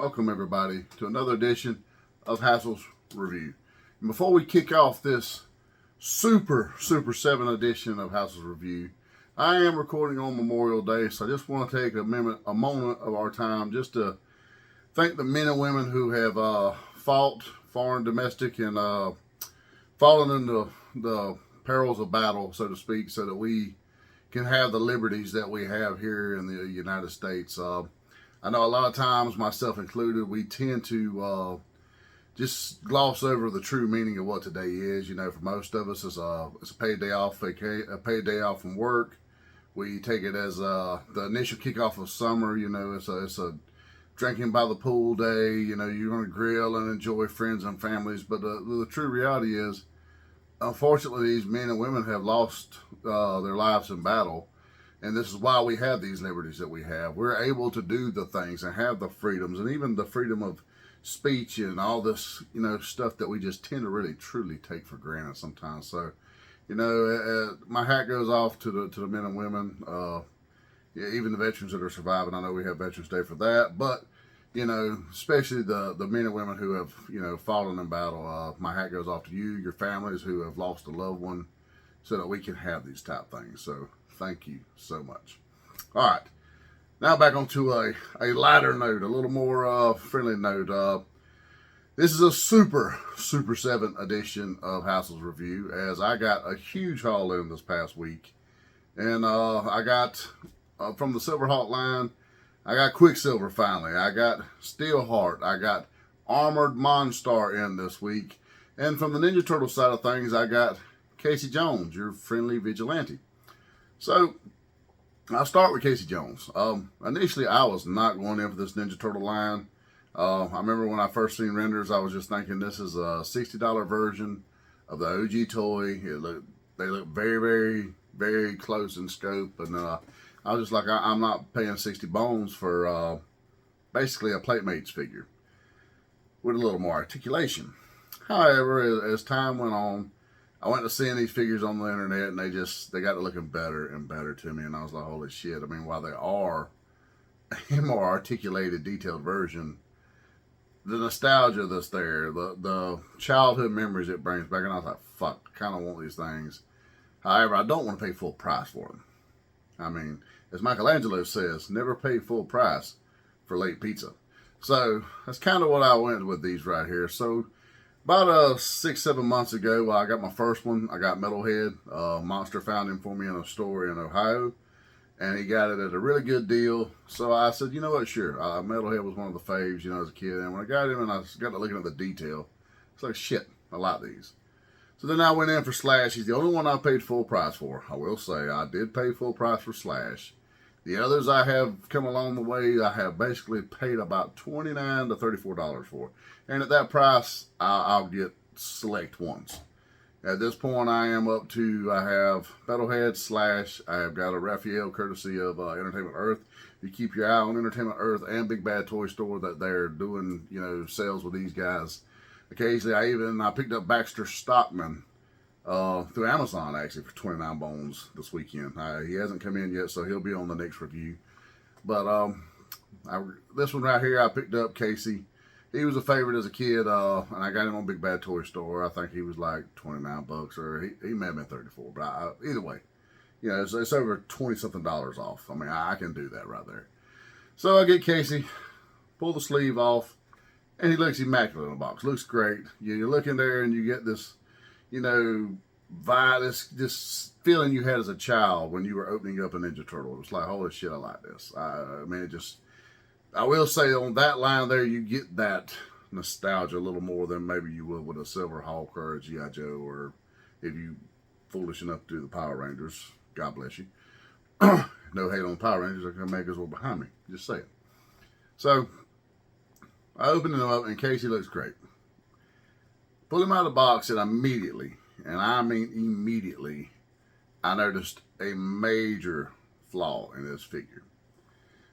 welcome everybody to another edition of Hassel's Review. And before we kick off this Super 7 edition of Hassel's Review, I am recording on Memorial Day, so I just want to take a moment of our time just to thank the men and women who have fought foreign, domestic, and fallen into the perils of battle, so to speak, so that we can have the liberties that we have here in the United States. I know a lot of times, myself included, we tend to just gloss over the true meaning of what today is. You know, for most of us, it's a paid day off, a paid day off from work. We take it as the initial kickoff of summer. You know, it's a drinking by the pool day. You know, you're going to grill and enjoy friends and families. But the true reality is, unfortunately, these men and women have lost their lives in battle. And this is why we have these liberties that we have. We're able to do the things and have the freedoms, and even the freedom of speech and all this, you know, stuff that we just tend to really, truly take for granted sometimes. So, you know, my hat goes off to the men and women, yeah, even the veterans that are surviving. I know we have Veterans Day for that, but, you know, especially the men and women who have, you know, fallen in battle. My hat goes off to you, your families who have lost a loved one, so that we can have these type things. So thank you so much. All right, now back onto a lighter note, a little more friendly note. This is a Super 7 edition of Hassel's Review, as I got a huge haul in this past week. And I got, from the SilverHawk line, I got QuickSilver finally. I got Steelheart. I got Armored Monstar in this week. And from the Ninja Turtle side of things, I got Casey Jones, your friendly vigilante. So, I'll start with Casey Jones. Initially, I was not going in for this Ninja Turtle line. I remember when I first seen renders, I was just thinking this is a $60 version of the OG toy. They look very, very, very close in scope. And I was just like, I'm not paying 60 bones for basically a Playmates figure with a little more articulation. However, as time went on, I went to seeing these figures on the internet, and they got to looking better and better to me, and I was like, holy shit. I mean, while they are a more articulated, detailed version, the nostalgia that's there, the childhood memories it brings back, and I was like, fuck, I kind of want these things. However, I don't want to pay full price for them. I mean, as Michelangelo says, never pay full price for late pizza. So that's kind of what I went with these right here. So about 6-7 months ago, I got my first one. I got Metalhead. Monster found him for me in a store in Ohio, and he got it at a really good deal. So I said, you know what, sure. Metalhead was one of the faves, you know, as a kid. And when I got him and I got to looking at the detail, it's like, shit, I like these. So then I went in for Slash. He's the only one I paid full price for. I will say, I did pay full price for Slash. The others I have come along the way, I have basically paid about $29 to $34 for. And at that price, I'll get select ones. At this point, I am up to, I have Metalhead, Slash. I have got a Raphael courtesy of Entertainment Earth. You keep your eye on Entertainment Earth and Big Bad Toy Store, that they're doing, you know, sales with these guys. Occasionally, I picked up Baxter Stockman through Amazon, actually, for 29 bones this weekend. He hasn't come in yet, so he'll be on the next review. But this one right here, I picked up Casey. He was a favorite as a kid, and I got him on Big Bad Toy Store. I think he was like 29 bucks, or he may have been 34. But either way, you know, it's over 20-something dollars off. I mean, I can do that right there. So I get Casey, pull the sleeve off, and he looks immaculate in the box. Looks great. You look in there, and you get this, you know, this feeling you had as a child when you were opening up a Ninja Turtle. It was like, holy shit, I like this. I mean, I will say on that line there, you get that nostalgia a little more than maybe you would with a SilverHawk or a G.I. Joe, or if you foolish enough to do the Power Rangers. God bless you. No hate on Power Rangers. They're going to make us all behind me. Just saying. So I opened him up, and Casey looks great. Pull him out of the box, and immediately, and I mean immediately, I noticed a major flaw in this figure.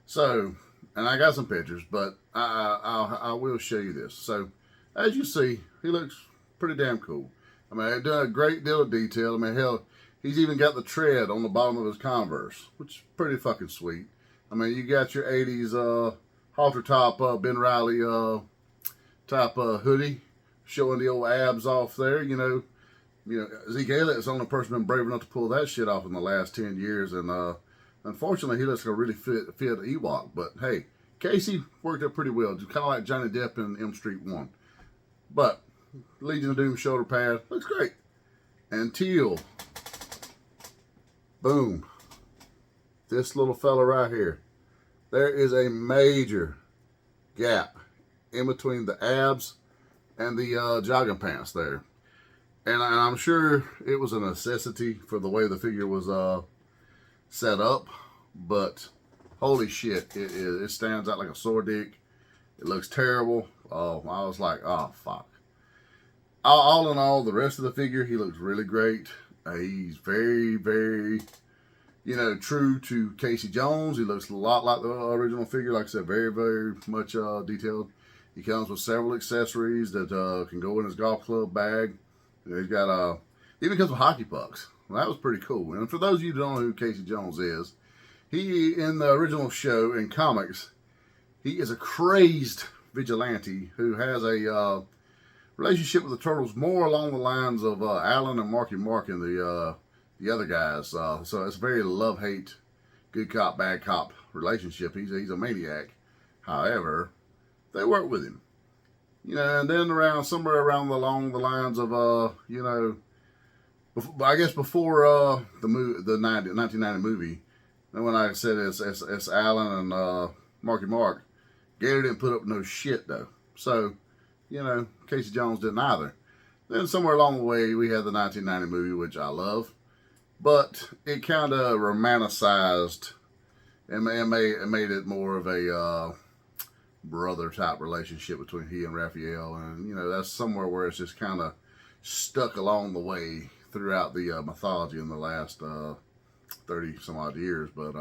So, and I got some pictures, but I will show you this. So, as you see, he looks pretty damn cool. I mean, they've done a great deal of detail. I mean, hell, he's even got the tread on the bottom of his Converse, which is pretty fucking sweet. I mean, you got your 80s halter top Ben Riley type hoodie, showing the old abs off there. You know, Zeke Elliott's the only person been brave enough to pull that shit off in the last 10 years, and unfortunately, he looks like a really fit Ewok. But hey, Casey worked out pretty well, just kind of like Johnny Depp in M Street 1. But Legion of Doom shoulder pad looks great. And teal, boom. This little fella right here. There is a major gap in between the abs and the jogging pants there. And I'm sure it was a necessity for the way the figure was set up, but holy shit, it stands out like a sore dick. It looks terrible. Oh, I was like, oh, fuck. All in all, the rest of the figure, he looks really great. He's very, very, you know, true to Casey Jones. He looks a lot like the original figure. Like I said, very, very much detailed. He comes with several accessories that can go in his golf club bag. He's got, even comes with hockey pucks. Well, that was pretty cool. And for those of you who don't know who Casey Jones is, he, in the original show, in comics, he is a crazed vigilante who has a relationship with the Turtles more along the lines of Alan and Marky Mark and the other guys. So it's a very love-hate, good cop, bad cop relationship. He's a maniac. However, they work with him. You know, and then somewhere around along the lines of, you know, I guess before the 1990 movie, and when I said it's Alan and Marky Mark, Gator didn't put up no shit though. So, you know, Casey Jones didn't either. Then somewhere along the way, we had the 1990 movie, which I love, but it kind of romanticized and made it more of a brother type relationship between he and Raphael, and you know, that's somewhere where it's just kind of stuck along the way throughout the mythology in the last 30 some odd years, but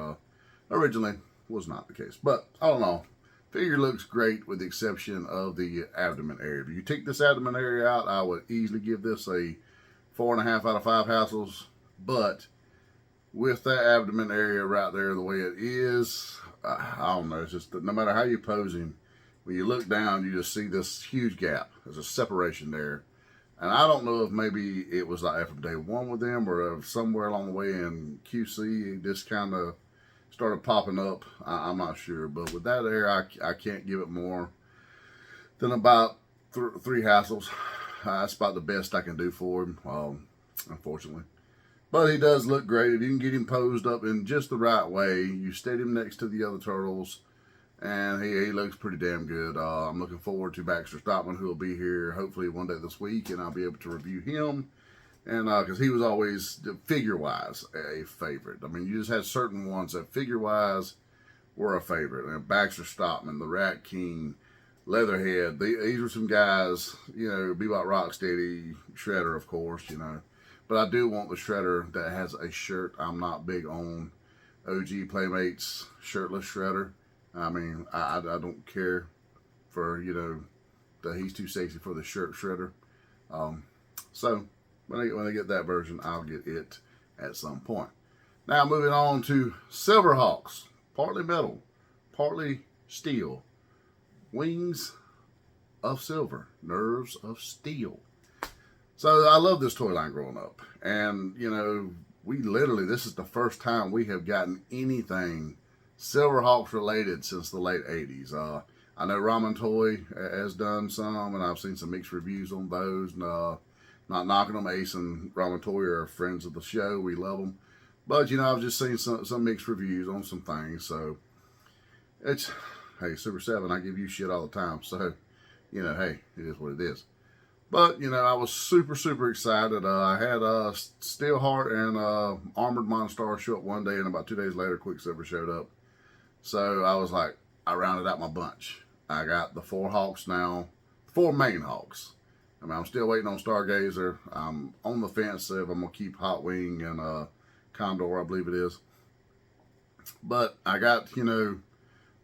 originally was not the case. But all in all, figure looks great with the exception of the abdomen area. If you take this abdomen area out, I would easily give this a 4.5 out of 5 Hassels, but with that abdomen area right there the way it is, I don't know, it's just no matter how you pose him, when you look down, you just see this huge gap. There's a separation there. And I don't know if maybe it was like from day one with them or if somewhere along the way in QC, it just kind of started popping up. I'm not sure. But with that area, I can't give it more than about 3 Hassels. That's about the best I can do for him, unfortunately. But he does look great. If you can get him posed up in just the right way, you steady him next to the other turtles, and he looks pretty damn good. I'm looking forward to Baxter Stockman, who will be here hopefully one day this week, and I'll be able to review him. And because he was always, figure-wise, a favorite. I mean, you just had certain ones that figure-wise were a favorite. And Baxter Stockman, the Rat King, Leatherhead, these were some guys, you know, Bebop Rocksteady, Shredder, of course, you know. But I do want the Shredder that has a shirt. I'm not big on OG Playmates shirtless Shredder. I mean, I don't care for, you know, that he's too sexy for the shirt Shredder. So when I get that version, I'll get it at some point. Now moving on to SilverHawks. Partly metal, partly steel. Wings of silver, nerves of steel. So I love this toy line growing up. And, you know, this is the first time we have gotten anything SilverHawks related since the late 80s. I know Ramen Toy has done some, and I've seen some mixed reviews on those. And, not knocking them. Ace and Ramen Toy are friends of the show. We love them. But, you know, I've just seen some mixed reviews on some things. So, it's, hey, Super 7, I give you shit all the time. So, you know, hey, it is what it is. But, you know, I was super, super excited. I had Steelheart and Armored Monstar show up one day, and about 2 days later, QuickSilver showed up. So I was like, I rounded out my bunch. I got the 4 Hawks now, 4 main Hawks. I mean, I'm still waiting on Stargazer. I'm on the fence if I'm going to keep Hot Wing and Condor, I believe it is. But I got, you know,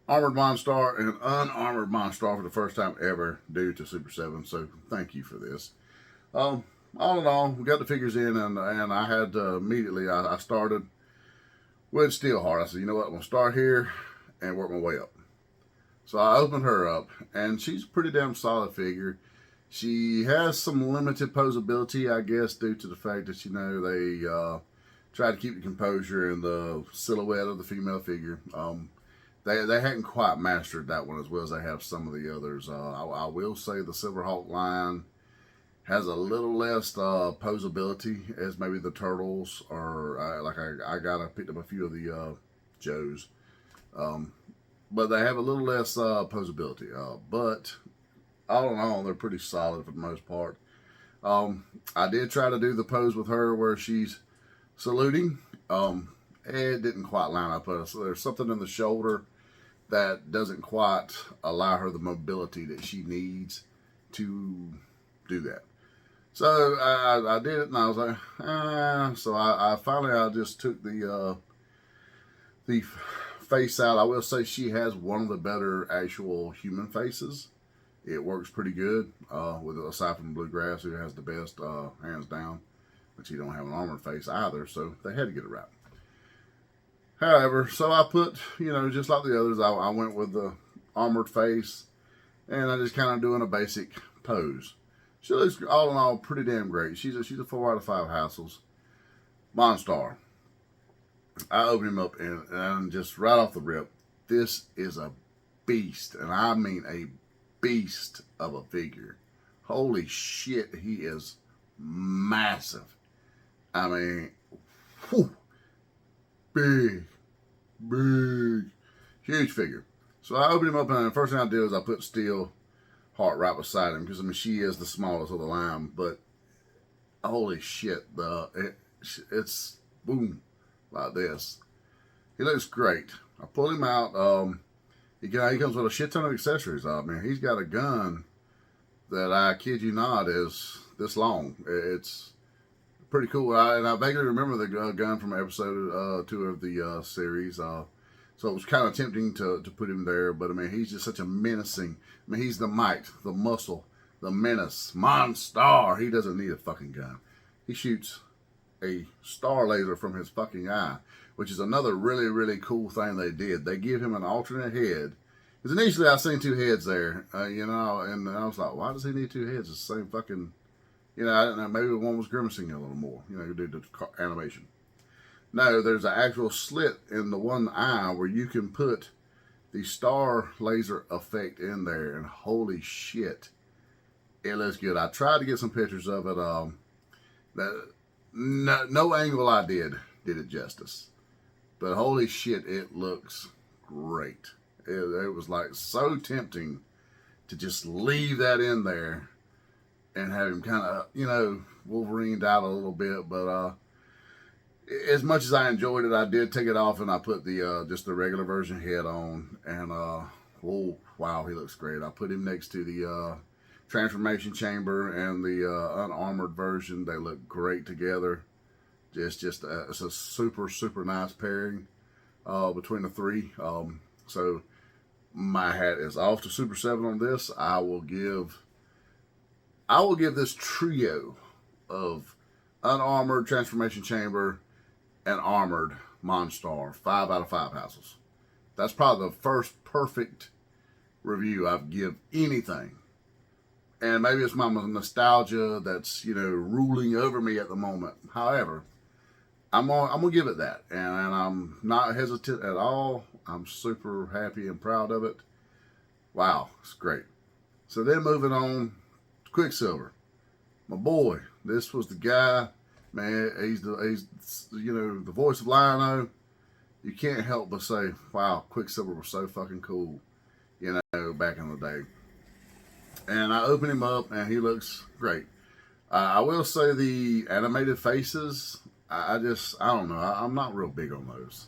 Armored Monstar and Unarmored Monstar for the first time ever due to Super 7. So thank you for this. All in all, we got the figures in, and I had immediately, I started with Steelheart. I said, you know what, I'm going to start here and work my way up. So I opened her up, and she's a pretty damn solid figure. She has some limited posability, I guess, due to the fact that, they try to keep the composure and the silhouette of the female figure. They hadn't quite mastered that one as well as they have some of the others. I will say the SilverHawk line has a little less posability as maybe the turtles, or I picked up a few of the Joes. But they have a little less posability. But all in all, they're pretty solid for the most part. I did try to do the pose with her where she's saluting. It didn't quite line up. So there's something in the shoulder that doesn't quite allow her the mobility that she needs to do that. So I did it, and I was like, So I finally just took the face out. I will say she has one of the better actual human faces. It works pretty good. Aside from Bluegrass, who has the best, hands down. But she don't have an armored face either, so they had to get it right. However, so I put, just like the others, I went with the armored face, and I just kind of doing a basic pose. She looks, all in all, pretty damn great. She's a 4 out of 5 Hassels. Monstar. I opened him up, and just right off the rip, this is a beast, and I mean a beast of a figure. Holy shit, he is massive. I mean, whew, big, huge figure. So I opened him up, and the first thing I did was I put Steelheart right beside him, because she is the smallest of the line. But holy shit, it's boom like this. He looks great. I pulled him out. He comes with a shit ton of accessories. He's got a gun that, I kid you not, is this long. It's pretty cool. And I vaguely remember the gun from episode 2 of the series. So it was kind of tempting to put him there. But he's just such a menacing. He's the might, the muscle, the menace, Monstar. He doesn't need a fucking gun. He shoots a star laser from his fucking eye, which is another really, really cool thing they did. They give him an alternate head. Because initially I seen 2 heads there, and I was like, why does he need 2 heads? It's the same fucking, I don't know, maybe one was grimacing a little more, due to the animation. No, there's an actual slit in the one eye where you can put the star laser effect in there, and holy shit, it looks good. I tried to get some pictures of it. No angle I did it justice. But holy shit, it looks great. It was like so tempting to just leave that in there and have him kind of, Wolverined out a little bit. But as much as I enjoyed it, I did take it off, and I put the just the regular version head on. And oh wow, he looks great. I put him next to the transformation chamber and the unarmored version. They look great together. It's a super nice pairing between the 3. So my hat is off to Super 7 on this. I will give this trio of unarmored transformation chamber and armored Monstar 5 out of 5 Hassels. That's probably the first perfect review I've give anything. And maybe it's my nostalgia that's, ruling over me at the moment. However, I'm gonna give it that, and I'm not hesitant at all. I'm super happy and proud of it. Wow, it's great. So then moving on to QuickSilver, my boy. This was the guy, man. He's the voice of Lion-O. You can't help but say, wow, QuickSilver was so fucking cool, back in the day. And I open him up, and he looks great. I will say the animated faces, I don't know. I'm not real big on those.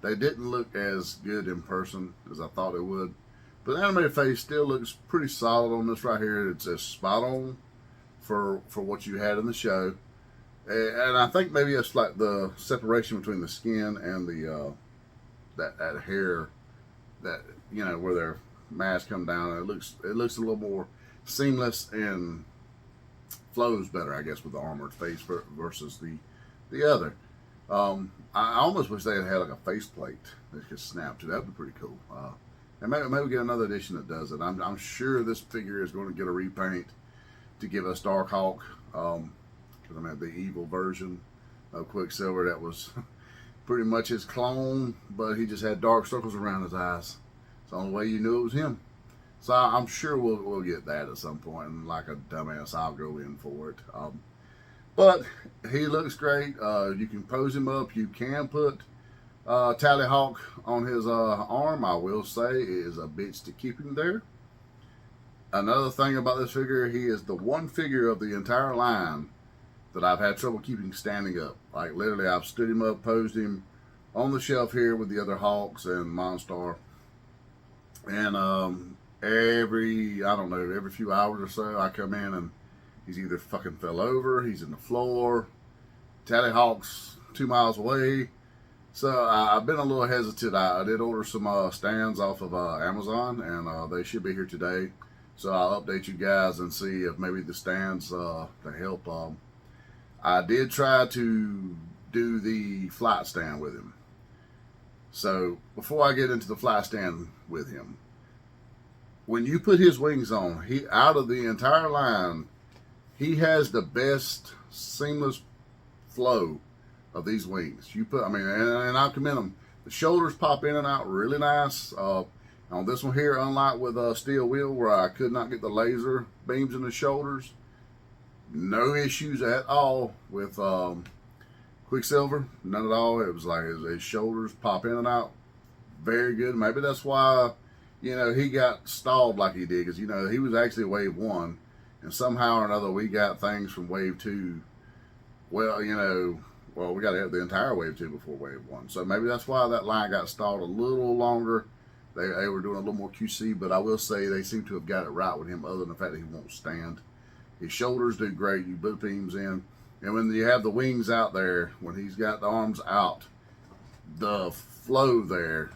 They didn't look as good in person as I thought it would. But the animated face still looks pretty solid on this right here. It's just spot on for what you had in the show. And I think maybe it's like the separation between the skin and the that hair, that where their mask come down. It looks a little more seamless and flows better, I guess, with the armored face versus the other. I almost wish they had like a faceplate that could snap to. That would be pretty cool. And maybe we get another edition that does it. I'm sure this figure is going to get a repaint to give us Darkhawk. Because I mean, the evil version of QuickSilver that was pretty much his clone, but he just had dark circles around his eyes. It's the only way you knew it was him. So I'm sure we'll get that at some point, and like a dumbass, I'll go in for it. But he looks great. You can pose him up. You can put Tallyhawk on his arm. I will say it is a bitch to keep him there. Another thing about this figure, he is the one figure of the entire line that I've had trouble keeping standing up. Like literally, I've stood him up, posed him on the shelf here with the other Hawks and Monstar, and every few hours or so, I come in and he's either fucking fell over, he's in the floor, Tallyhawk's 2 miles away. So I've been a little hesitant. I did order some stands off of Amazon, and they should be here today. So I'll update you guys and see if maybe the stands to help. I did try to do the flight stand with him. So before I get into the flight stand with him, when you put his wings on, he out of the entire line, he has the best seamless flow of these wings. And I commend them. The shoulders pop in and out really nice. On this one here, unlike with Steel Wheel, where I could not get the laser beams in the shoulders, no issues at all with QuickSilver, none at all. It was like his shoulders pop in and out, very good. Maybe that's why, he got stalled like he did, because he was actually wave 1, and somehow or another we got things from wave 2. Well, we got to have the entire wave 2 before wave 1, so maybe that's why that line got stalled a little longer. They were doing a little more QC, but I will say they seem to have got it right with him, other than the fact that he won't stand. His shoulders do great. You put beams in, and when you have the wings out there, when he's got the arms out, the flow there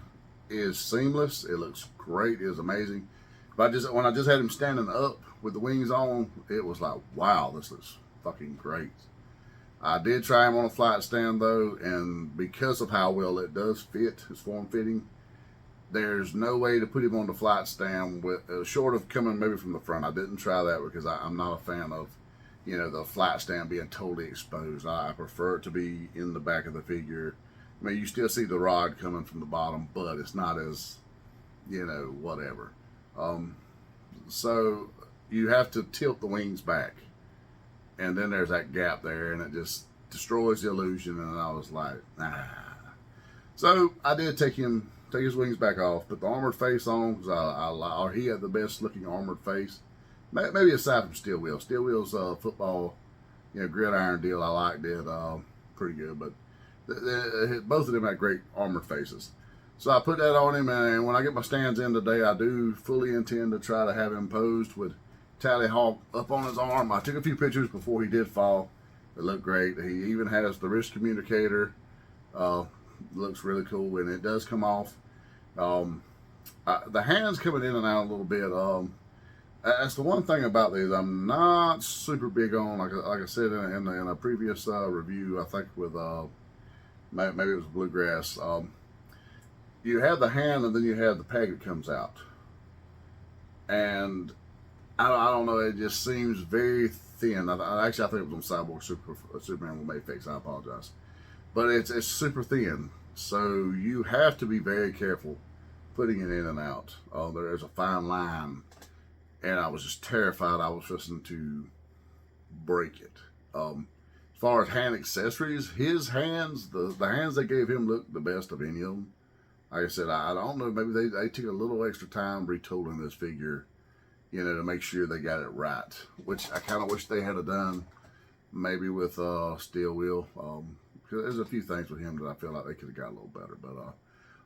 is seamless. It looks great. It is amazing. But when I just had him standing up with the wings on, it was like, wow, this looks fucking great. I did try him on a flight stand though, and because of how well it does fit, it's form fitting, there's no way to put him on the flight stand short of coming maybe from the front. I didn't try that because I'm not a fan of, the flight stand being totally exposed. I prefer it to be in the back of the figure. I mean, you still see the rod coming from the bottom, but it's not as, whatever. So you have to tilt the wings back, and then there's that gap there, and it just destroys the illusion. And I was like, nah. So I did take his wings back off, put the armored face on, because he had the best looking armored face. Maybe aside from Steel Wheel. Steel Wheel's football, gridiron deal, I liked it pretty good, but both of them had great armored faces. So I put that on him, and when I get my stands in today, I do fully intend to try to have him posed with Tallyhawk up on his arm. I took a few pictures before he did fall. It looked great. He even has the wrist communicator. Looks really cool, and it does come off. The hands coming in and out a little bit. That's the one thing about these I'm not super big on. Like I said in a previous review, I think with maybe it was Bluegrass. You have the hand, and then you have the peg that comes out, and I don't know. It just seems very thin. Actually, I think it was on Cyborg Superman with Mayfix. I apologize, but it's super thin. So you have to be very careful putting it in and out. There's a fine line, and I was just terrified I was listening to break it. As far as hand accessories, his hands, the hands they gave him look the best of any of them. Like I said, I don't know, maybe they took a little extra time retooling this figure, to make sure they got it right, which I kind of wish they had done maybe with Steel Wheel. There's a few things with him that I feel like they could have got a little better, but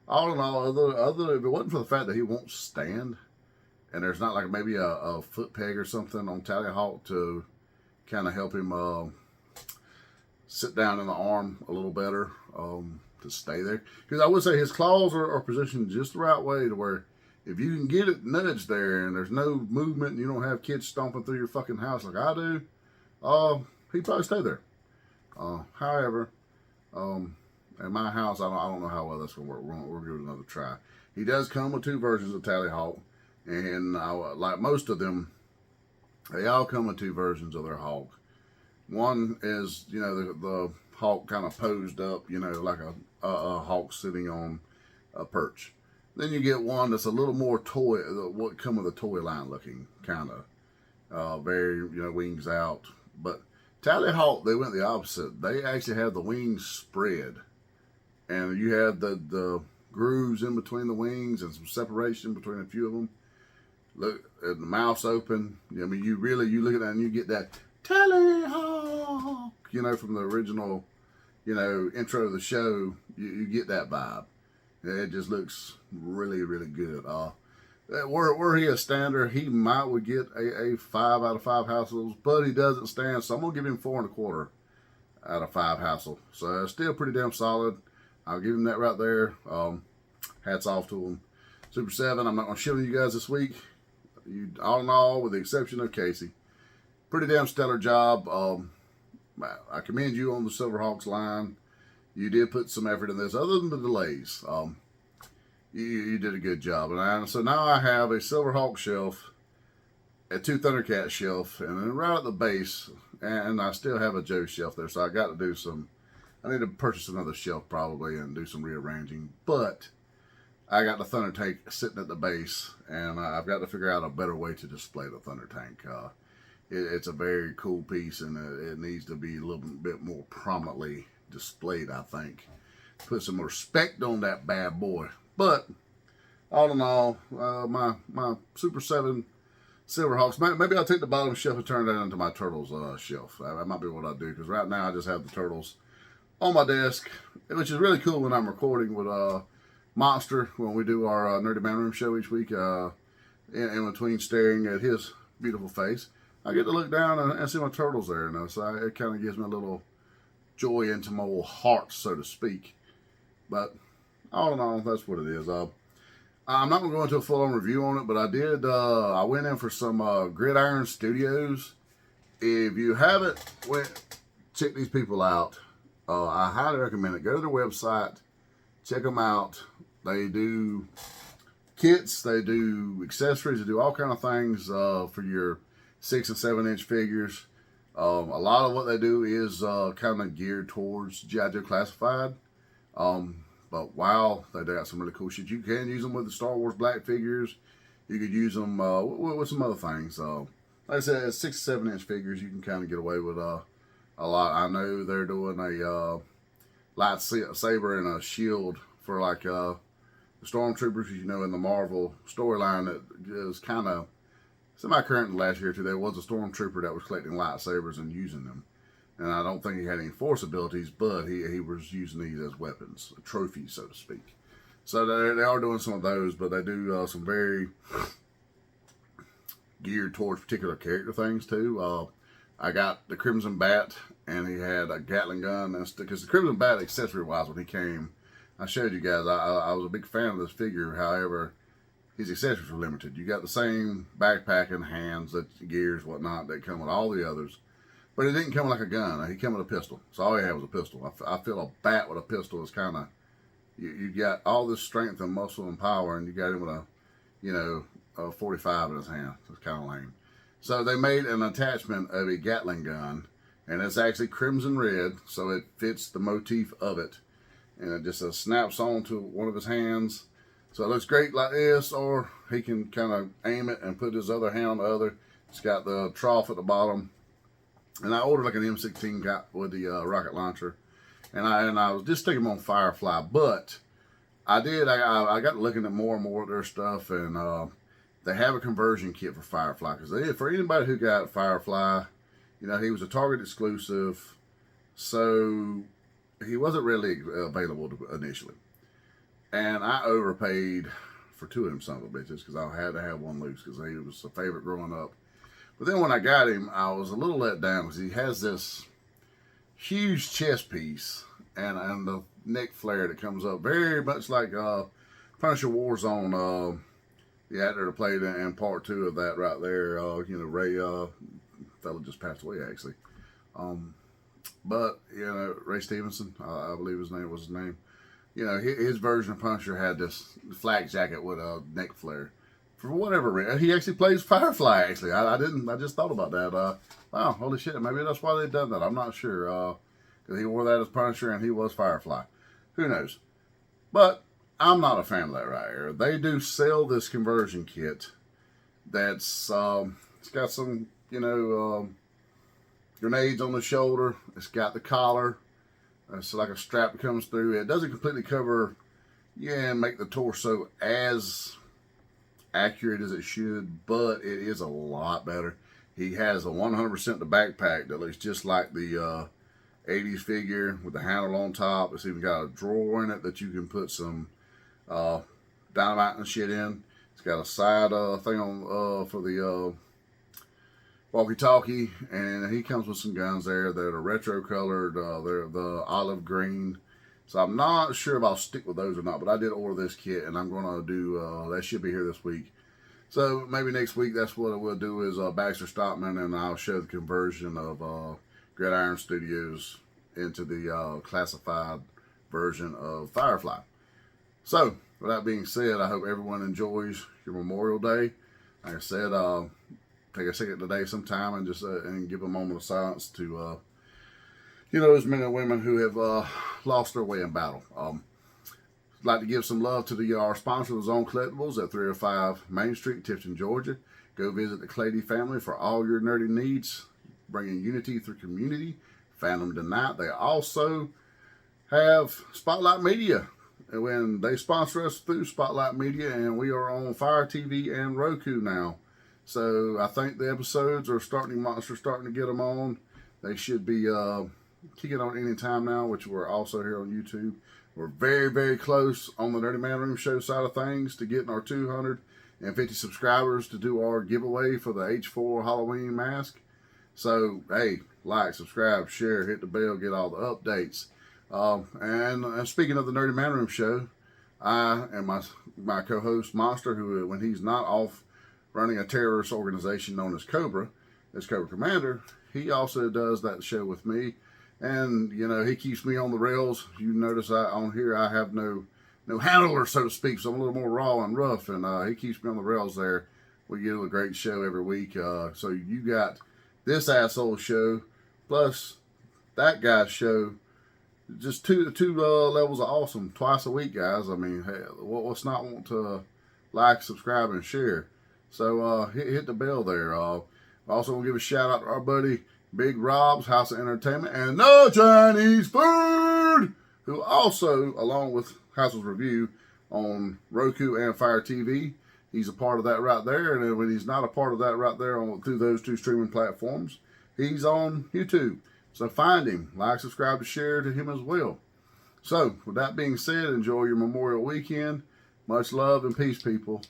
all in all, other if it wasn't for the fact that he won't stand, and there's not like maybe a foot peg or something on Tallyhawk to kind of help him sit down in the arm a little better to stay there, because I would say his claws are positioned just the right way to where if you can get it nudged there and there's no movement and you don't have kids stomping through your fucking house like I do, he'd probably stay there. However, At my house, I don't know how well that's going to work. We'll give it another try. He does come with 2 versions of TallyHawk, and like most of them, they all come with 2 versions of their hawk. One is, you know, the hawk kind of posed up, you know, like a hawk sitting on a perch. Then you get one that's a little more toy, what come with a toy line looking, kind of very, you know, wings out. But TallyHawk, they went the opposite. They actually had the wings spread, and you had the grooves in between the wings and some separation between a few of them. Look, and the mouth's open. I mean, you look at that and you get that TallyHawk, you know, from the original, you know, intro of the show. You get that vibe. It just looks really, really good. Were he a stander, he would get a 5 out of 5 Hassels, but he doesn't stand, so I'm gonna give him 4 1/4 out of 5 Hassel. So still pretty damn solid. I'll give him that right there. Hats off to him. Super 7. I'm not gonna show you guys this week. All in all, with the exception of Casey, pretty damn stellar job. I commend you on the SilverHawks line. You did put some effort in this, other than the delays. You did a good job. So now I have a SilverHawk shelf, a 2 Thundercat shelf, and then right at the base, and I still have a Joe shelf there. So I got to do I need to purchase another shelf probably and do some rearranging. But I got the Thunder Tank sitting at the base, and I've got to figure out a better way to display the Thunder Tank. It's a very cool piece, and it needs to be a little bit more prominently displayed, I think. Put some respect on that bad boy. But all in all, my Super 7 SilverHawks, maybe I'll take the bottom shelf and turn that into my turtles shelf. That might be what I'll do, because right now I just have the turtles on my desk, which is really cool when I'm recording with Monstar, when we do our Nerdy Man Room show each week. In between staring at his beautiful face, I get to look down and see my turtles there. So it kind of gives me a little joy into my old heart, so to speak. But all in all, that's what it is. I'm not going to go into a full-on review on it, but I went in for some Gridiron Studios. If you haven't check these people out, I highly recommend it. Go to their website, check them out. They do kits, they do accessories, they do all kind of things for your 6 and 7 inch figures. A lot of what they do is kind of geared towards G.I. Joe Classified. But wow, they got some really cool shit. You can use them with the Star Wars Black figures. You could use them with some other things. Like I said, 6 and 7 inch figures, you can kind of get away with a lot. I know they're doing a lightsaber and a shield for like the Stormtroopers. You know, in the Marvel storyline, that is kind of semi-current last year or two. There was a Stormtrooper that was collecting lightsabers and using them. And I don't think he had any force abilities, but he was using these as weapons, trophies, so to speak. So they are doing some of those, but they do some very geared towards particular character things too. I got the Crimson Bat, and he had a Gatling gun. Because the Crimson Bat, accessory-wise, when he came, I showed you guys, I was a big fan of this figure. However, his accessories were limited. You got the same backpack and hands, gears, whatnot, that come with all the others. But it didn't come like a gun. He came with a pistol. So all he had was a pistol. I feel a bat with a pistol is kind of, you got all this strength and muscle and power, and you got him with a 45 in his hand. It's kind of lame. So they made an attachment of a Gatling gun, and it's actually crimson red, so it fits the motif of it. And it just snaps onto one of his hands. So it looks great like this, or he can kind of aim it and put his other hand on the other. It's got the trough at the bottom. And I ordered like an M16 with the rocket launcher, and I was just sticking them on Firefly. But I got looking at more and more of their stuff, and they have a conversion kit for Firefly. Because for anybody who got Firefly, you know, he was a Target exclusive, so he wasn't really available initially. And I overpaid for 2 of them son of a bitches, because I had to have one loose because he was a favorite growing up. But then when I got him, I was a little let down because he has this huge chest piece and the neck flare that comes up very much like Punisher Warzone, the actor that played in part 2 of that right there. Ray, fella just passed away actually. But, you know, Ray Stevenson, I believe his name. You know, his version of Punisher had this flak jacket with a neck flare. For whatever reason, he actually plays Firefly. Actually, I didn't. I just thought about that. Wow, holy shit! Maybe that's why they've done that. I'm not sure. Because he wore that as Punisher and he was Firefly. Who knows? But I'm not a fan of that right here. They do sell this conversion kit. That's it's got some, you know, grenades on the shoulder. It's got the collar. It's like a strap that comes through. It doesn't completely cover, and make the torso as accurate as it should, but it is a lot better. He has a 100% the backpack that looks just like the 80s figure with the handle on top. It's even got a drawer in it that you can put some dynamite and shit in. It's got a side thing on for the walkie-talkie, and he comes with some guns there that are retro colored. They're the olive green. So I'm not sure if I'll stick with those or not, but I did order this kit, and I'm going to do, that should be here this week. So maybe next week, that's what we'll do is Baxter Stockman, and I'll show the conversion of Gridiron Studios into the classified version of Firefly. So, with that being said, I hope everyone enjoys your Memorial Day. Like I said, take a second today sometime and just and give a moment of silence to you know, those men and women who have lost their way in battle. I'd like to give some love to our sponsor, the Zone Collectibles at 305 Main Street, Tifton, Georgia. Go visit the Clady family for all your nerdy needs, bringing unity through community. Phantom tonight. They also have Spotlight Media, and when they sponsor us through Spotlight Media, and we are on Fire TV and Roku now. So I think the episodes are Monster's starting to get them on. They should be kicking on any time now, which we're also here on YouTube. We're very, very close on the Dirty Man Room Show side of things to getting our 250 subscribers to do our giveaway for the H4 Halloween mask. So, hey, like, subscribe, share, hit the bell, get all the updates. And speaking of the Nerdy Man Room Show, I and my co-host Monster, who when he's not off running a terrorist organization known as Cobra Commander, he also does that show with me. And, you know, he keeps me on the rails. You notice on here I have no handler, so to speak, so I'm a little more raw and rough, and he keeps me on the rails there. We get a great show every week. So you got this asshole show, plus that guy's show, just two levels of awesome twice a week, guys. I mean, hey, what's not want to like, subscribe, and share? So hit the bell there. Also want to give a shout out to our buddy Big Rob's House of Entertainment and No Chinese Food, who also, along with Hassel's Review on Roku and Fire TV, he's a part of that right there. And when he's not a part of that right there through those two streaming platforms, he's on YouTube. So find him, like, subscribe, and share to him as well. So with that being said, enjoy your Memorial Weekend. Much love and peace, people.